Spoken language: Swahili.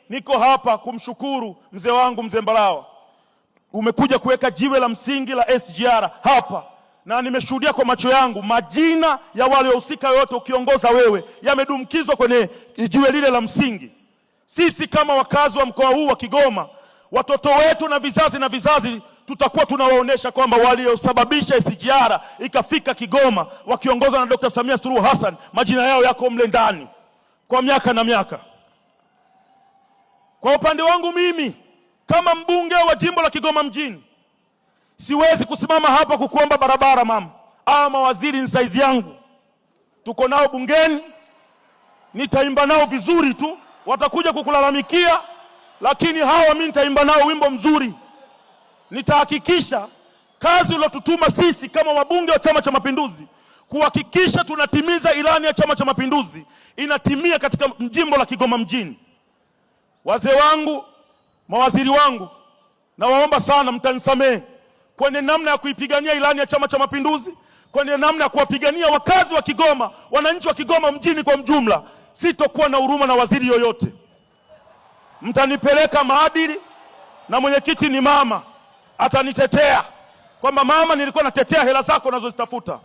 niko hapa kumshukuru mzee wangu mzee Mbarawa. Umekuja kuweka jiwe la msingi la SGR hapa, na nimeshuhudia kwa macho yangu majina ya wale wahusika wote ukiongoza wewe yamedumkizwa kwenye jiwe lile la msingi. Sisi kama wakazi wa mkoa huu wa Kigoma, watoto wetu na vizazi tutakuwa tunawaonesha kwamba waliosababisha SGR ikafika Kigoma wakiongozwa na Dr. Samia Suluhu Hassan majina yao yako mle ndani kwa miaka na miaka. Kwa upande wangu mimi kama mbunge wa jimbo la Kigoma mjini, siwezi kusimama hapa kukuomba barabara mama. Mawaziri ni saizi yangu, tuko nao bungeni, nitaimba nao vizuri tu, watakuja kukulalamikia, lakini hawa mimi nitaimba nao wimbo mzuri. Nitahakikisha kazi uliyotutuma sisi kama wabunge wa Chama cha Mapinduzi kuhakikisha tunatimiza ilani ya Chama cha Mapinduzi inatimia katika jimbo la Kigoma mjini. Wazee wangu, mawaziri wangu, nawaomba sana mtanisamehe kwenye namna ya kuipigania ilani ya Chama cha Mapinduzi, kwenye namna ya kuwapigania wakazi wa Kigoma, wananchi wa Kigoma mjini kwa mjumla. Sitokuwa na huruma na waziri yoyote. Mtanipeleka maadili, na mwenyekiti ni mama atanitetea kwamba mama, nilikuwa natetea hela zako unazozitafuta.